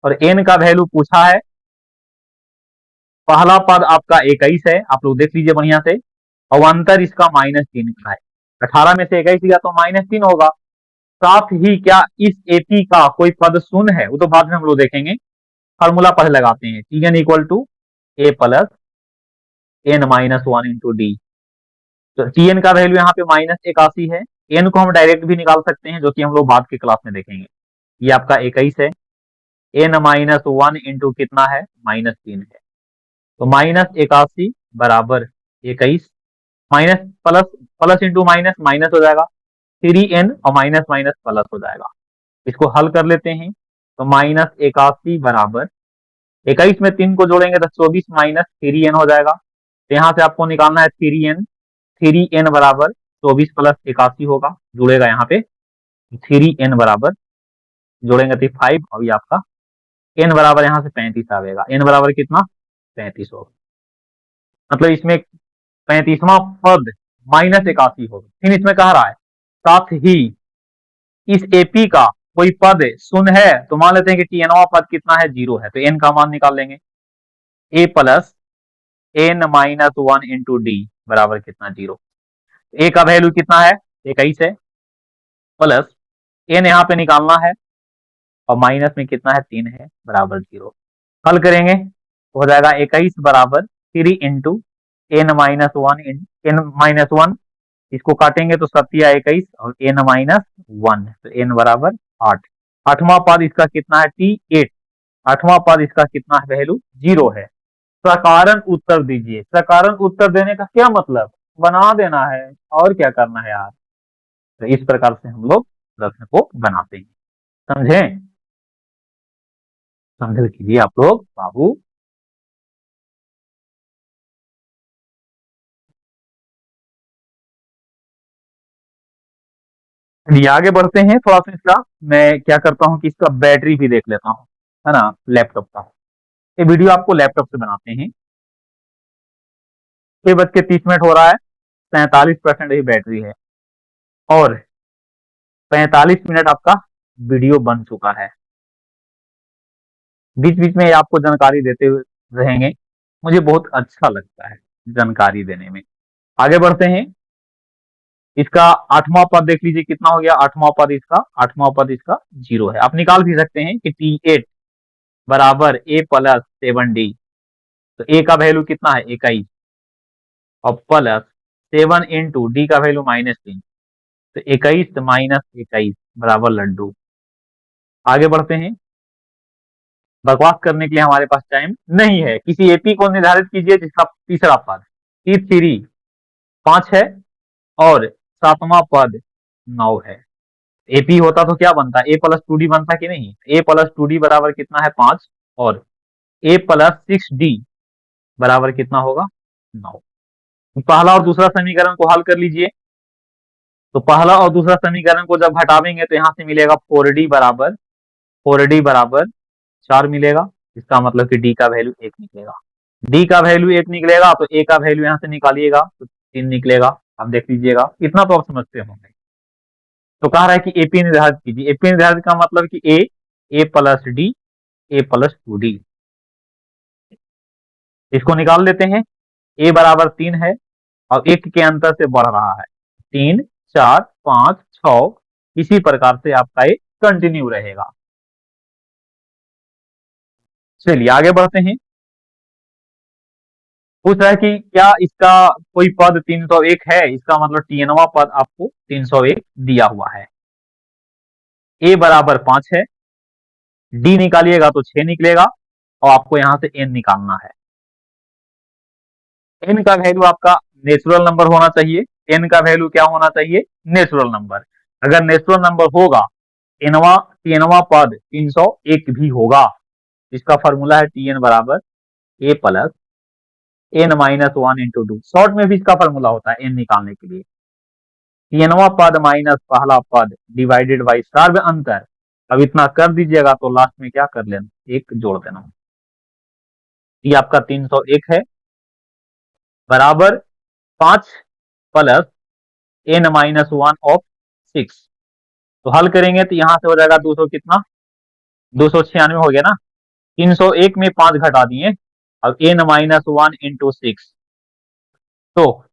और एन का वैल्यू पूछा है, पहला पद आपका 21 है, आप लोग देख लीजिए बढ़िया से, और अंतर इसका -3 का है, 18 में से 21 गया तो -3 होगा। साथ ही क्या इस एपी का कोई पद शून्य है, वो तो बाद में हम लोग देखेंगे, फॉर्मूला पहले लगाते हैं, T N equal to A plus N minus 1 into D. तो टी एन का वैल्यू यहाँ पे -81 है, एन को हम डायरेक्ट भी निकाल सकते हैं, जो कि हम लोग बाद के क्लास में देखेंगे। ये आपका 21 है, एन माइनस 1 इंटू कितना है, -3 है, तो -81 बराबर 21, minus plus, plus into minus minus हो जाएगा, 3n और माइनस माइनस प्लस हो जाएगा। इसको हल कर लेते हैं, तो -81 बराबर 21 में 3 को जोड़ेंगे तो 24 माइनस 3n हो जाएगा। तो यहाँ से आपको निकालना है 3n, 3n बराबर 24 प्लस 81 होगा, जुड़ेगा यहाँ पे 3n बराबर, जोड़ेंगे तो 5, और ये आपका n बराबर यहाँ से 35 आएगा, n बराबर कितना, 35 होगा, मतलब इसमें 35वां पद -81 होगा। फिर इसमें कह रहा है साथ ही इस एपी का कोई पद शून्य है, तो मान लेते हैं कि टीएनवा पद कितना है, 0 है, तो एन का मान निकाल लेंगे, a plus N minus 1 into d बराबर कितना, 0। ए का वैल्यू कितना है, 21 है, प्लस एन यहाँ पे निकालना है, और माइनस में कितना है, 3 है, बराबर 0। हल करेंगे तो हो जाएगा 21 बराबर 3 into N minus 1, N minus 1, इसको काटेंगे तो 7 21 और एन माइनस 1, तो एन बराबर 8। आठवां पद इसका कितना है, T8, आठवां पद इसका कितना है, वैल्यू 0 है। सकारण उत्तर दीजिए, सकारण उत्तर देने का क्या मतलब, बना देना है, और क्या करना है यार। तो इस प्रकार से हम लोग प्रश्न को बनाते हैं, समझे, समझ कीजिए आप लोग बाबू। चलिए आगे बढ़ते हैं। थोड़ा सा इसका मैं क्या करता हूँ कि इसका बैटरी भी देख लेता हूँ, है ना, लैपटॉप का। ये वीडियो आपको लैपटॉप से बनाते हैं। 6:30 हो रहा है, 47% ही बैटरी है और 45 मिनट आपका वीडियो बन चुका है। बीच बीच में ये आपको जानकारी देते हुए रहेंगे, मुझे बहुत अच्छा लगता है जानकारी देने में। आगे बढ़ते हैं। इसका 8वां पद देख लीजिए कितना हो गया। 8वां पद इसका 0 है। आप निकाल भी सकते हैं कि T8 बराबर A+7D। तो A का वैल्यू कितना है 21 और प्लस 7 इंटू डी का वैल्यू -3, तो 21 माइनस 21 बराबर लड्डू। आगे बढ़ते हैं। बकवास करने के लिए हमारे पास टाइम नहीं है। किसी एपी को निर्धारित कीजिए जिसका तीसरा पद T3 5 है और 7वां पद 9 है। एपी होता तो क्या बनता, A+2D बनता कि नहीं। A+2D बराबर कितना है 5 और A+6D बराबर कितना होगा 9। पहला और दूसरा समीकरण को हल कर लीजिए। तो पहला और दूसरा समीकरण को जब घटावेंगे तो यहां से मिलेगा 4D बराबर 4 मिलेगा। इसका मतलब कि डी का वैल्यू 1 निकलेगा। डी का वैल्यू 1 निकलेगा तो ए का वैल्यू यहां से निकालिएगा तो 3 निकलेगा। आप देख लीजिएगा, इतना तो आप समझते होंगे। तो कह रहा है कि एपी निर्धारित कीजिए। एपी निर्धारित का मतलब कि A+D A+2D। इसको निकाल लेते हैं। ए बराबर 3 है और 1 के अंतर से बढ़ रहा है। 3 4 5 6 इसी प्रकार से आपका ये कंटिन्यू रहेगा। चलिए आगे बढ़ते हैं। पूछ रहा है कि क्या इसका कोई पद 301 है। इसका मतलब TN वां पद आपको 301 दिया हुआ है। A बराबर 5 है, D निकालिएगा तो 6 निकलेगा और आपको यहां से N निकालना है। N का वैल्यू आपका नेचुरल नंबर होना चाहिए। N का वैल्यू क्या होना चाहिए, नेचुरल नंबर। अगर नेचुरल नंबर होगा TN वां पद 301 भी होगा। इसका फॉर्मूला है TN बराबर A+N-1 × 2। शॉर्ट में भी इसका फॉर्मूला होता है N निकालने के लिए। TN वां पद माइनस पहला पद डिवाइडेड बाई सर्व अंतर। अब इतना कर दीजिएगा तो लास्ट में क्या कर लेना, एक जोड़ देना। ये आपका 301 है बराबर 5 प्लस N-1 ऑफ 6। तो हल करेंगे तो यहां से हो जाएगा 200 कितना, 296 हो गया ना। 301 में 5 घटा दिए। अब N-1 × 6 तो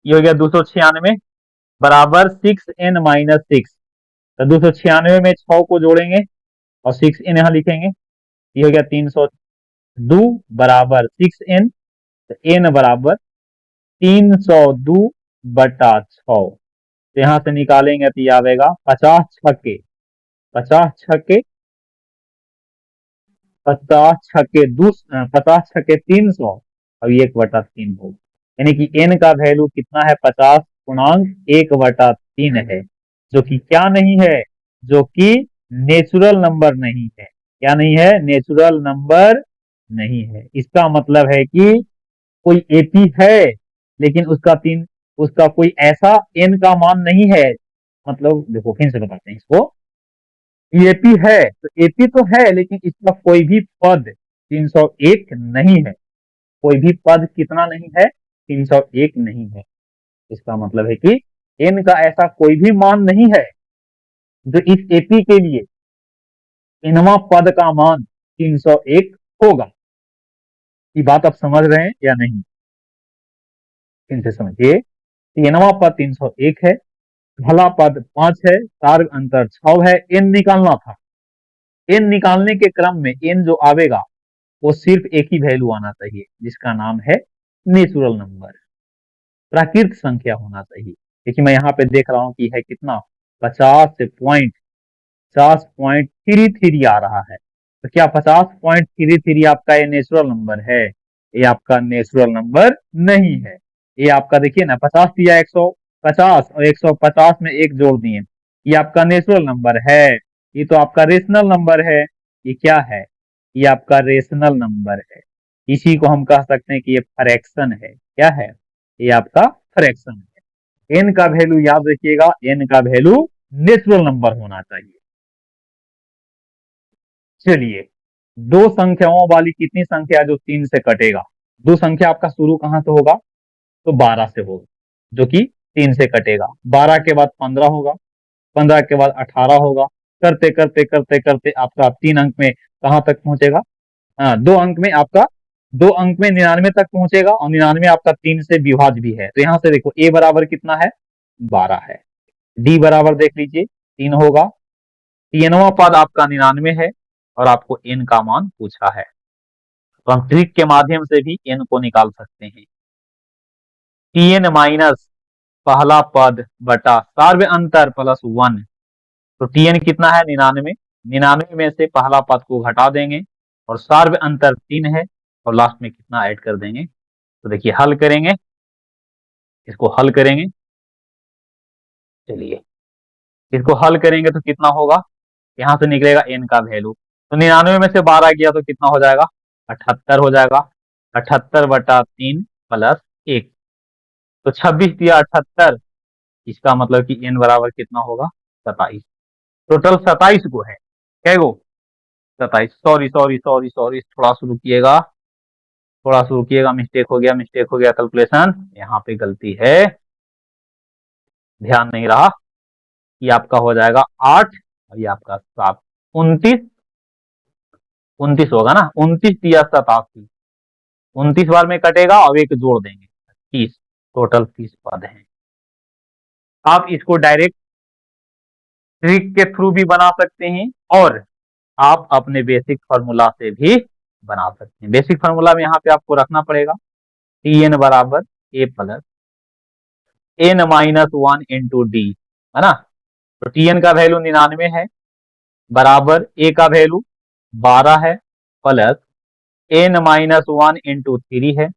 ये हो गया 296 बराबर 6N-6। तो 296 में 6 को जोड़ेंगे और 6N यहां लिखेंगे। ये हो गया 302 बराबर 6N। तो N बराबर 302/6। तो यहां से निकालेंगे तो ये आएगा 50 छक्के 50 छक्के 50 छक्के 300 और 1/3 होगा। यानी कि N का वैल्यू कितना है, 50 × 1/3 है, जो कि क्या नहीं है, जो कि नेचुरल नंबर नहीं है। क्या नहीं है, नेचुरल नंबर नहीं है। इसका मतलब है कि कोई एपी है लेकिन उसका कोई ऐसा N का मान नहीं है। मतलब देखो फिर से बताते हैं इसको। एपी है तो एपी तो है लेकिन इसका कोई भी पद 301 नहीं है। कोई भी पद कितना नहीं है, 301 नहीं है। इसका मतलब है कि N का ऐसा कोई भी मान नहीं है जो इस एपी के लिए Nवां पद का मान 301 होगा। ये बात आप समझ रहे हैं या नहीं, फिर से समझिए। Nवां पद 301 है, भला पद 5 है, सार्ग अंतर 6 है। N निकालना था। N निकालने के क्रम में N जो आवेगा वो सिर्फ एक ही वैल्यू आना चाहिए जिसका नाम है नेचुरल नंबर, प्राकृतिक संख्या होना चाहिए। देखिए मैं यहाँ पे देख रहा हूँ कि है कितना, 50.33 आ रहा है। तो क्या 50.33 आपका ये नेचुरल नंबर है? ये आपका नेचुरल नंबर नहीं है। ये आपका देखिए ना 50 दिया 150 और 150 में एक जोड़ दिए, ये आपका नेचुरल नंबर है। ये तो आपका रेशनल नंबर है। ये क्या है, ये आपका रेशनल नंबर है। इसी को हम कह सकते हैं कि ये फ्रैक्शन है। क्या है, ये आपका फ्रैक्शन है। एन का वैल्यू याद रखिएगा, एन का वैल्यू नेचुरल नंबर होना चाहिए। चलिए, दो संख्याओं वाली कितनी संख्या जो 3 से कटेगा? दो संख्या आपका शुरू कहां से होगा? तो 12 से होगा, जो कि 3 से कटेगा। 12 के बाद 15 होगा, 15 के बाद 18 होगा, करते करते करते करते आपका 3 अंक में कहां तक पहुंचेगा? हाँ, 2 अंक में आपका 2 अंक में 99 तक पहुंचेगा, और 99 आपका 3 से विभाज्य भी है। तो यहां से देखो ए बराबर कितना है? 12 है। डी बराबर देख लीजिए 3 होगा। तीनवा पद आपका 99 है, और आपको एन का मान पूछा है, तो हम ट्रिक के माध्यम से भी एन को निकाल सकते हैं। टीएन माइनस पहला पद बटा सार्व अंतर प्लस 1। तो टीएन कितना है? 99। 99 में से पहला पद को घटा देंगे, और सार्व अंतर 3 है, और लास्ट में कितना ऐड कर देंगे? तो देखिए हल करेंगे, इसको हल करेंगे। चलिए, इसको हल करेंगे तो कितना होगा? यहां से निकलेगा एन का वैल्यू। तो 99 में से 12 गया तो कितना हो जाएगा? 78 हो जाएगा। 78 बटा 3 प्लस 1, तो 26 दिया 78। इसका मतलब कि एन बराबर कितना होगा? 27। टोटल 27 को है। क्या गो? 27। सॉरी सॉरी सॉरी सॉरी, थोड़ा सा रुकिएगा, थोड़ा सा रुकिएगा, मिस्टेक हो गया, मिस्टेक हो गया, कैलकुलेशन यहाँ पे गलती है, ध्यान नहीं रहा। ये आपका हो जाएगा 8, और ये आपका 7। 29, 29 होगा ना? 29 दिया 87, 29 बार में कटेगा, और एक जोड़ देंगे 30। टोटल 30 पद हैं। आप इसको डायरेक्ट ट्रिक के थ्रू भी बना सकते हैं, और आप अपने बेसिक फार्मूला से भी बना सकते हैं। बेसिक फार्मूला में यहाँ पे आपको रखना पड़ेगा टी एन बराबर a plus N minus 1 into d, है ना? तो टी एन का वैल्यू 99 है, बराबर ए का वैल्यू 12 है, प्लस एन माइनस 1 इंटू 3 है।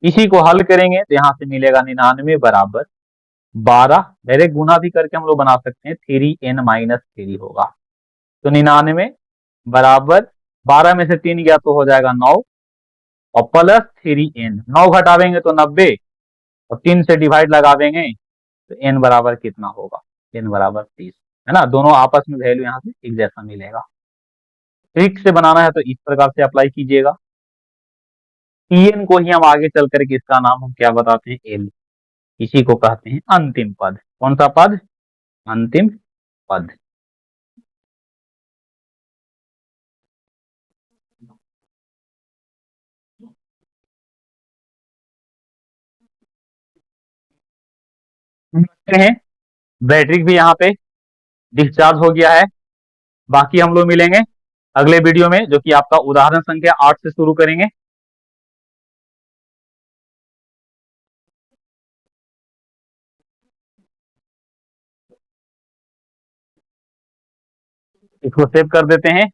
इसी को हल करेंगे तो यहाँ से मिलेगा 99 बराबर 12, डायरेक्ट गुना भी करके हम लोग बना सकते हैं, 3n-3 होगा। तो 99 बराबर 12 में से 3 गया तो हो जाएगा 9, और प्लस 3n, 9 घटावेंगे तो 90, और 3 से डिवाइड लगा देंगे तो n बराबर कितना होगा? n बराबर 30, है ना? दोनों आपस में वैल्यू यहाँ से एक जैसा मिलेगा। ट्रिक से बनाना है तो इस प्रकार से अप्लाई कीजिएगा। tn को ही हम आगे चल करके इसका नाम हम क्या बताते हैं? एल। इसी को कहते हैं अंतिम पद। कौन सा पद? अंतिम पद। हम रखते हैं, बैटरी भी यहाँ पे डिस्चार्ज हो गया है। बाकी हम लोग मिलेंगे अगले वीडियो में, जो कि आपका उदाहरण संख्या 8 से शुरू करेंगे। इसको सेव कर देते हैं।